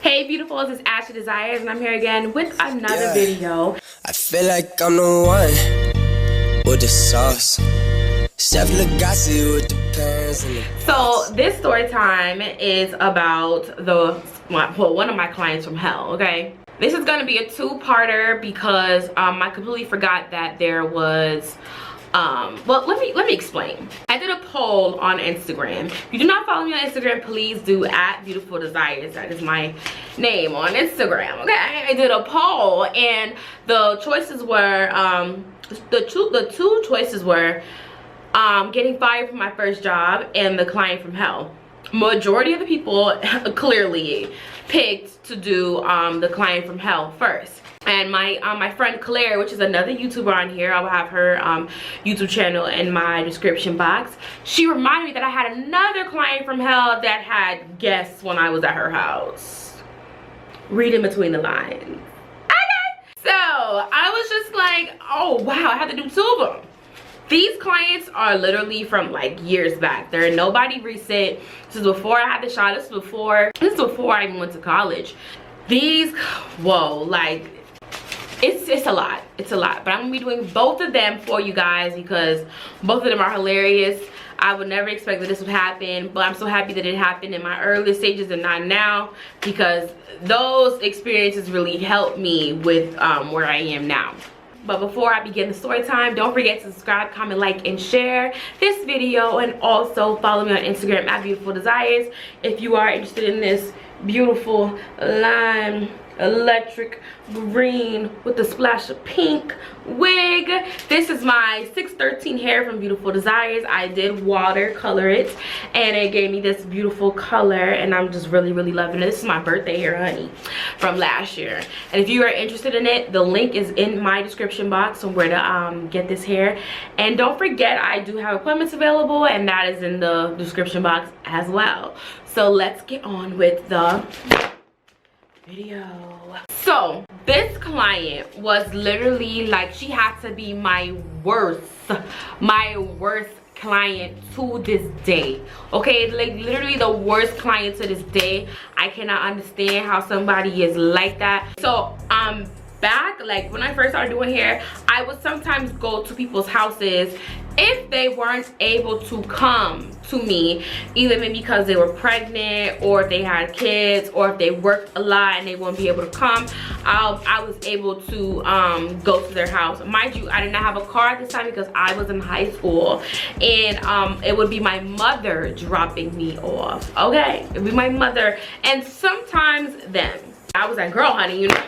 Hey Beautyfuls, it's Ashley Desires and I'm here again with another video. I feel like I'm the one with the sauce. Chef Legacy with the pants and the So this story time is about one of my clients from hell, okay? This is gonna be a two-parter because I completely forgot that there was well, let me explain. I did a poll on Instagram. If you do not follow me on Instagram, please do at Beautiful Desires. That is my name on Instagram, okay? I did a poll and the choices were the two choices were getting fired from my first job and the client from hell. Majority of the people clearly picked to do the client from hell first. And my friend Claire, which is another YouTuber on here, I will have her YouTube channel in my description box. She reminded me that I had another client from hell that had guests when I was at her house. Read in between the lines. Okay. So I was just like, oh wow, I had to do two of them. These clients are literally from like years back. They're nobody recent. This is before I had the shot. This is before I even went to college. These, whoa, like it's a lot. It's a lot. But I'm gonna be doing both of them for you guys because both of them are hilarious. I would never expect that this would happen, but I'm so happy that it happened in my early stages and not now, because those experiences really helped me with where I am now. But before I begin the story time, don't forget to subscribe, comment, like, and share this video, and also follow me on Instagram at Beautiful Desires if you are interested in this beautiful lime electric green with a splash of pink wig. This is my 613 hair from Beautiful Desires. I did watercolor it and it gave me this beautiful color, and I'm just really loving it. This is my birthday hair, honey, from last year. And if you are interested in it, the link is in my description box on where to get this hair. And don't forget, I do have appointments available, and that is in the description box as well. So let's get on with the video. So this client was literally like, she had to be my worst client to this day, okay? Like literally the worst client to this day. I cannot understand how somebody is like that. So back like when I first started doing hair, I would sometimes go to people's houses if they weren't able to come to me, either maybe because they were pregnant, or if they had kids, or if they worked a lot and they wouldn't be able to come. I was able to go to their house. Mind you, I did not have a car at this time because I was in high school, and it would be my mother dropping me off, okay? It would be my mother, and sometimes them. I was like, girl, honey, you know,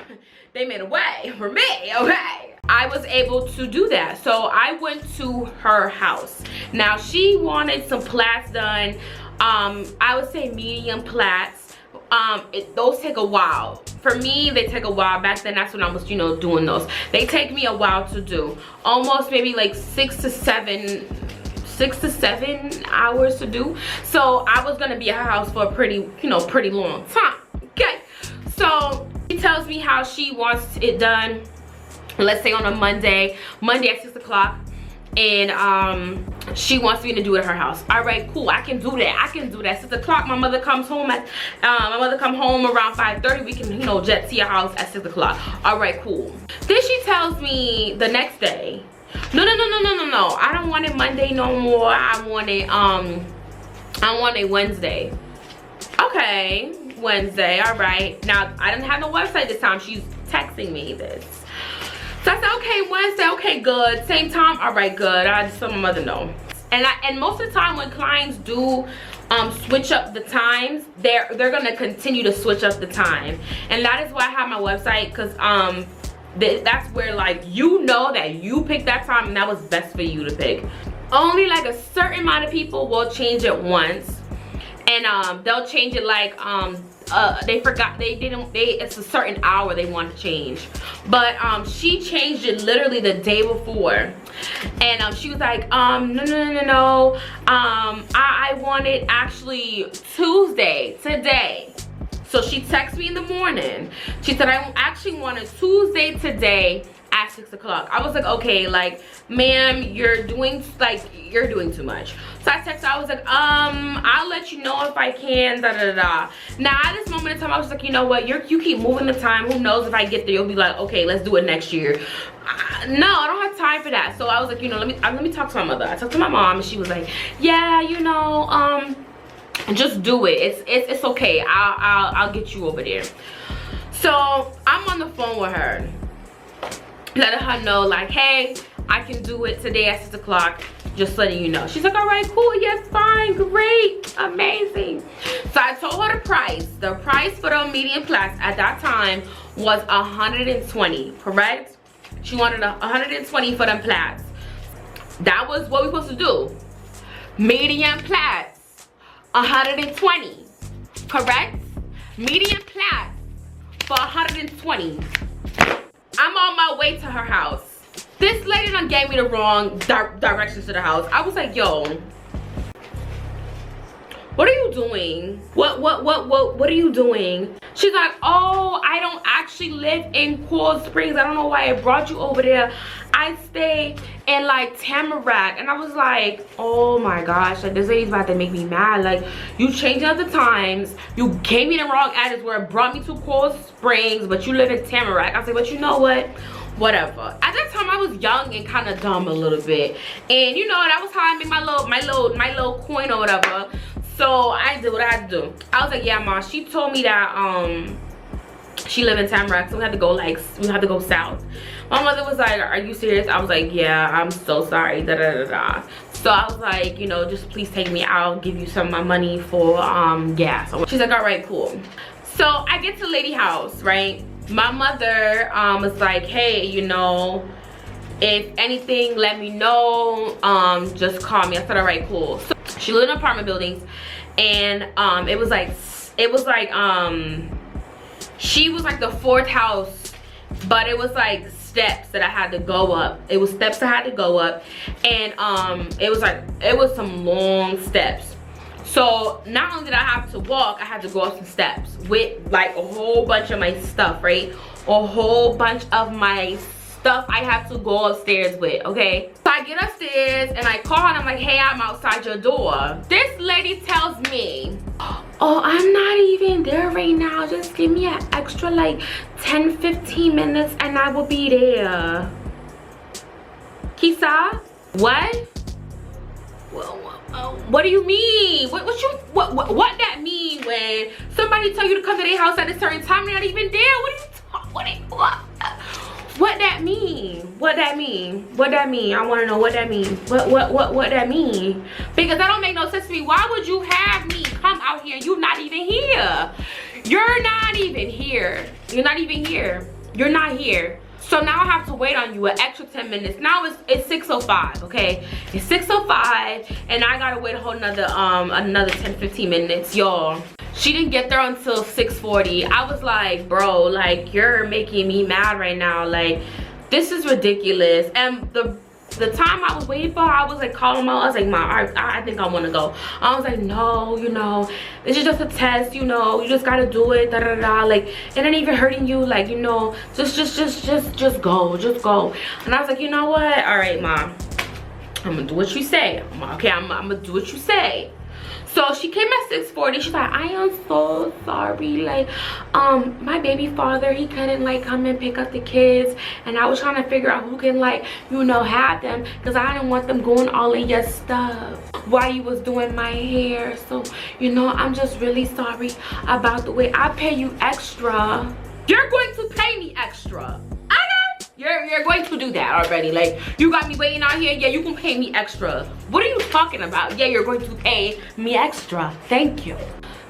they made a way for me, okay? I was able to do that. So I went to her house. Now she wanted some plaits done. I would say medium plaits. Those take a while. For me, they take a while. Back then, that's when I was, you know, doing those. They take me a while to do. Almost maybe like 6 to 7 hours to do. So I was gonna be at her house for a pretty long time. Okay. So she tells me how she wants it done. Let's say on a Monday at 6 o'clock, and she wants me to do it at her house. All right, cool, I can do that. 6 o'clock, my mother comes home at around 5:30. We can, you know, jet to your house at 6 o'clock. All right, cool. Then she tells me the next day, no, I don't want it Monday no more. I want it Wednesday. Okay, Wednesday. All right. Now I didn't have no website this time. She's texting me this. So I said, okay, Wednesday, okay, good. Same time, all right, good. I just let my mother know. And most of the time when clients do switch up the times, they're gonna continue to switch up the time. And that is why I have my website, because that's where, like, you know that you picked that time and that was best for you to pick. Only like a certain amount of people will change it once, and they'll change it like it's a certain hour they want to change. But she changed it literally the day before, and she was like, no, I want it actually Tuesday, today. So she texted me in the morning. She said, I actually want it Tuesday today at 6 o'clock. I was like, okay, like, ma'am, you're doing too much. So I texted her, I was like, I'll let you know if I can, da da da. Now at this moment in time, I was like, you know what, you keep moving the time. Who knows if I get there, you'll be like, okay, let's do it next year. No, I don't have time for that. So I was like, you know, let me talk to my mother. I talked to my mom, and she was like, yeah, you know, just do it. It's okay. I'll get you over there. So I'm on the phone with her, letting her know, like, hey, I can do it today at 6 o'clock, just letting you know. She's like, all right, cool, yes, fine, great, amazing. So I told her the price. The price for the medium plaits at that time was 120, correct? She wanted 120 for them plaits. That was what we were supposed to do. Medium plaits, 120, correct? Medium plaits for 120. I'm on my way to her house. This lady done gave me the wrong directions to the house. I was like, yo, what are you doing? What are you doing? She's like, oh, I don't actually live in Cool Springs. I don't know why I brought you over there. I stay in like Tamarack. And I was like, oh my gosh, like this lady's about to make me mad. Like, you changed up the times, you gave me the wrong address where it brought me to Cool Springs, but you live in Tamarack. I was like, but you know what, whatever. At that time I was young and kind of dumb a little bit, and you know, that was how I made my little coin or whatever. So I did what I had to do. I was like, yeah, ma, she told me that she lived in Tamarack, so we had to go south. My mother was like, are you serious? I was like, yeah, I'm so sorry, da da da da. So I was like, you know, just please take me, I'll give you some of my money for gas. She's like, all right, cool. So I get to lady house, right? My mother was like, hey, you know, if anything, let me know, just call me. I said, all right, cool. So she lived in apartment buildings, and it was like she was like the 4th house, but it was like steps that I had to go up. It was steps I had to go up, and it was some long steps. So not only did I have to walk, I had to go up some steps with like a whole bunch of my stuff, right? A whole bunch of my stuff I have to go upstairs with, okay? So I get upstairs and I call and I'm like, hey, I'm outside your door. This lady tells me, oh, I'm not even there right now. Just give me an extra like 10-15 minutes and I will be there. Kisa? What? What do you mean? What that mean when somebody tell you to come to their house at a certain time and they're not even there? What that mean? What that mean? What that mean? I want to know what that mean. What that mean? Because that don't make no sense to me. Why would you have me come out here and you're not even here? You're not even here. You're not even here. You're not here. So now I have to wait on you an extra 10 minutes. Now it's 6:05, okay? It's 6:05 and I gotta wait a whole another 10-15 minutes, y'all. She didn't get there until 6:40. I was like, bro, like, you're making me mad right now. Like, this is ridiculous. And the time I was waiting for her, I was like calling her. I was like, Mom, I think I want to go. I was like, no, you know, this is just a test, you know, you just gotta do it, da da da. Like, it ain't even hurting you, like, you know, just go, just go. And I was like, you know what? All right, Mom, I'm gonna do what you say. Okay, I'm gonna do what you say. So she came at 6:40. She's like, I am so sorry. Like, my baby father, he couldn't like come and pick up the kids, and I was trying to figure out who can like, you know, have them, because I didn't want them going all in your stuff while you was doing my hair. So, you know, I'm just really sorry about the way I pay you extra. You're going to pay me extra. You're going to do that already. Like, you got me waiting out here. Yeah, you can pay me extra. What are you talking about? Yeah, you're going to pay me extra. Thank you.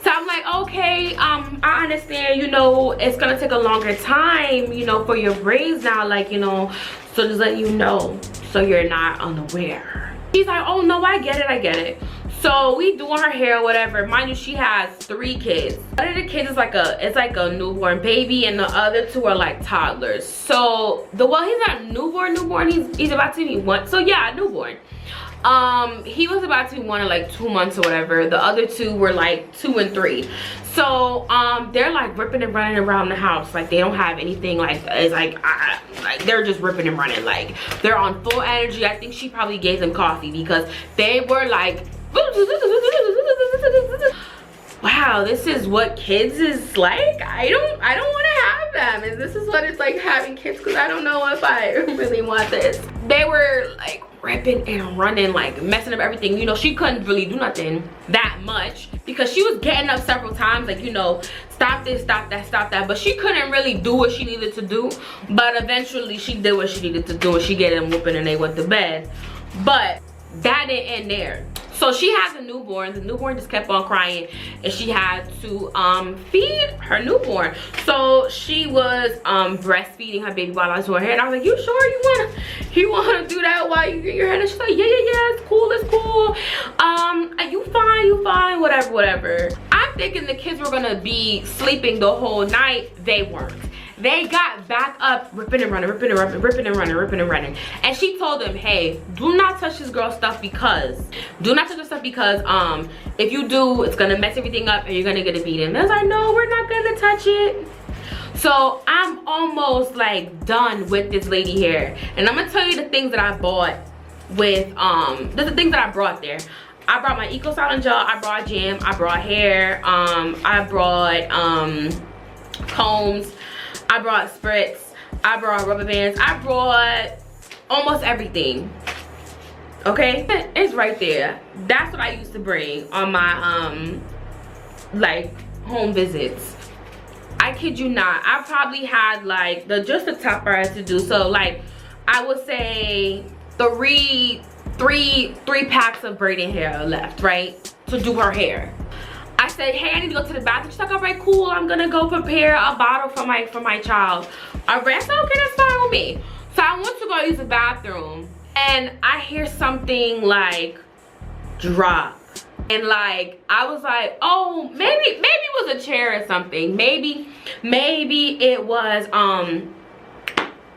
So I'm like, okay, I understand, you know, it's gonna take a longer time, you know, for your braids now, like, you know, so just letting you know so you're not unaware. She's like, oh no, I get it. So we doing her hair, whatever. Mind you, she has 3 kids. One of the kids is like a newborn baby, and the other 2 are like toddlers. So he's not newborn. He's about to be 1. So yeah, newborn. He was about to be one in like 2 months or whatever. The other two were like 2 and 3. So they're like ripping and running around the house. Like they don't have anything like, it's like they're just ripping and running. Like they're on full energy. I think she probably gave them coffee because they were like, wow, this is what kids is like. I don't want to have them, and this is what it's like having kids, because I don't know if I really want this. They were like ripping and running, like messing up everything. You know, she couldn't really do nothing that much because she was getting up several times, like, you know, stop this, stop that, stop that, but she couldn't really do what she needed to do. But eventually she did what she needed to do, and she get them whooping and they went to bed. But that didn't end there. So she has a newborn. The newborn just kept on crying, and she had to feed her newborn. So she was breastfeeding her baby while I was doing her hair, and I was like, you sure you wanna do that while you get your hair? And she's like, yeah, it's cool, you fine, whatever. I'm thinking the kids were gonna be sleeping the whole night. They weren't. They got back up, ripping and running. And she told them, hey, do not touch this girl's stuff because if you do, it's gonna mess everything up and you're gonna get a beating. And I was like, no, we're not gonna touch it. So I'm almost like done with this lady here. And I'm gonna tell you the things that I bought with, the things that I brought there. I brought my Eco Styling Gel, I brought jam, I brought hair, I brought combs, I brought spritz, I brought rubber bands, I brought almost everything. Okay, it's right there. That's what I used to bring on my like home visits. I kid you not, I probably had like just the top I had to do. So like I would say three packs of braiding hair left, right, to do her hair. I said, hey, I need to go to the bathroom. She's like, all right, cool, I'm gonna go prepare a bottle for my child. All right, I said, okay, that's fine with me. So I went to go use the bathroom, and I hear something like drop. And like I was like, oh, maybe it was a chair or something. Maybe it was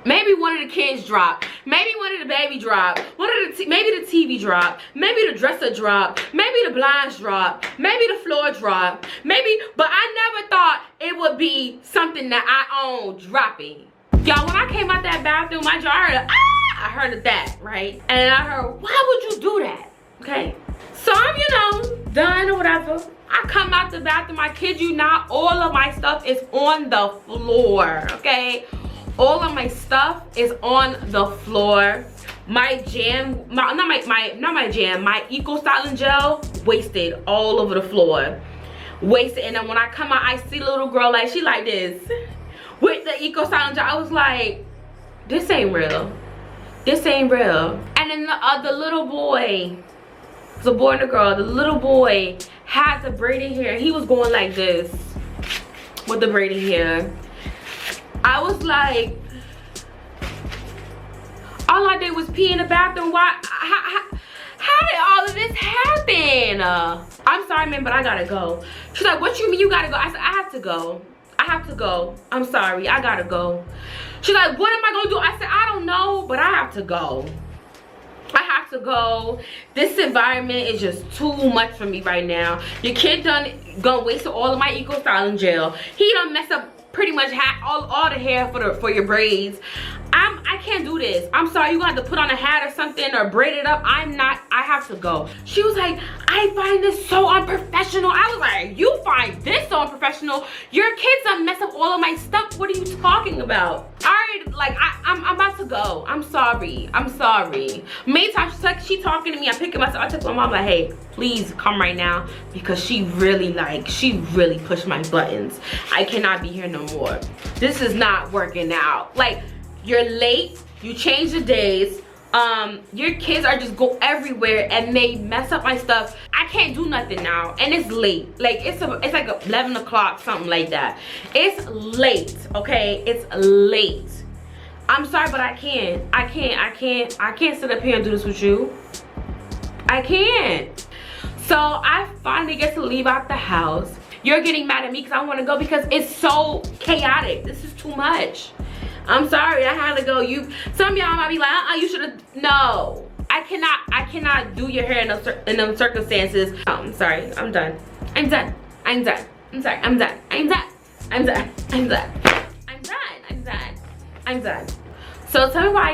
maybe one of the kids dropped, maybe one of the baby dropped, maybe the TV dropped, maybe the dresser dropped, maybe the blinds dropped, maybe the floor dropped, but I never thought it would be something that I own dropping. Y'all, when I came out that bathroom, my jaw I heard of that, right? And I heard, why would you do that? Okay, so I'm, you know, done or whatever. I come out the bathroom, I kid you not, all of my stuff is on the floor, okay? All of my stuff is on the floor. My jam, not my jam, my Eco Styling Gel wasted all over the floor. Wasted. And then when I come out, I see a little girl like, she like this with the Eco Styling Gel. I was like, this ain't real. This ain't real. And then the little boy, it's a boy and a girl, the little boy had the braided hair. He was going like this with the braided hair. I was like, all I did was pee in the bathroom. Why? How did all of this happen? I'm sorry, man, but I gotta go. She's like, what you mean you gotta go? I said, I have to go. I have to go. I'm sorry, I gotta go. She's like, what am I gonna do? I said, I don't know, but I have to go. I have to go. This environment is just too much for me right now. Your kid gonna waste all of my Eco Styling Gel. He done mess up pretty much all the hair for your braids. I can't do this. I'm sorry, you gonna have to put on a hat or something or braid it up. I have to go. She was like, I find this so unprofessional. I was like, you find this so unprofessional? Your kids done mess up all of my stuff. What are you talking about? Alright, like I'm about to go. I'm sorry. Many times she talking to me, I'm picking myself. I took my mom like, hey, please come right now, because she really pushed my buttons. I cannot be here no more. This is not working out. Like, you're late, you change the days, your kids are just go everywhere and they mess up my stuff. I can't do nothing now, and it's late. Like it's like 11 o'clock, something like that. It's late, okay? It's late. I'm sorry, but I can't sit up here and do this with you. I can't. So I finally get to leave out the house. You're getting mad at me because I want to go because it's so chaotic. This is too much. I'm sorry, I had to go. Some of y'all might be like, you should have. No, I cannot do your hair in them circumstances. I'm sorry, I'm done. I'm done. I'm done. I'm sorry, I'm done. I'm done. I'm done. I'm done. I'm done. I'm done. I'm done. So tell me why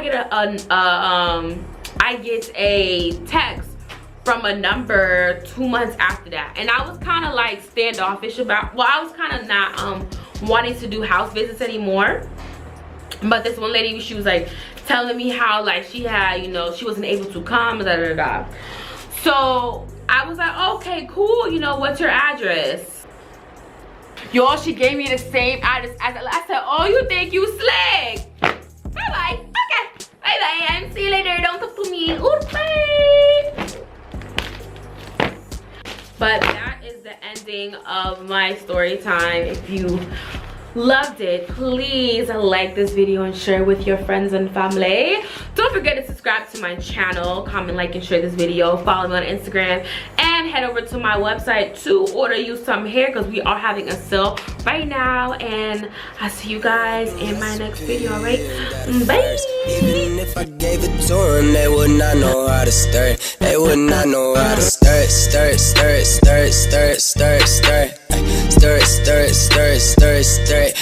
I get a text from a number 2 months after that. And I was kind of like standoffish about, well, I was kind of not wanting to do house visits anymore. But this one lady, she was like telling me how like she had, you know, she wasn't able to come, da da da. So I was like, okay, cool, you know, what's your address? Y'all, she gave me the same address as I said, oh, you think you slick? Bye-bye. Okay. Bye-bye. See you later. Don't talk to me. Ooh, bye. But that is the ending of my story time. If you loved it, please like this video and share with your friends and family. Don't forget to subscribe to my channel, comment, like, and share this video. Follow me on Instagram and head over to my website to order you some hair because we are having a sale right now. And I'll see you guys in my next video. All right, bye. Even if I gave it to them, they would not know how to start. They would not know how to start. Start, start, start, start, start, start. Start, start, start, start, start.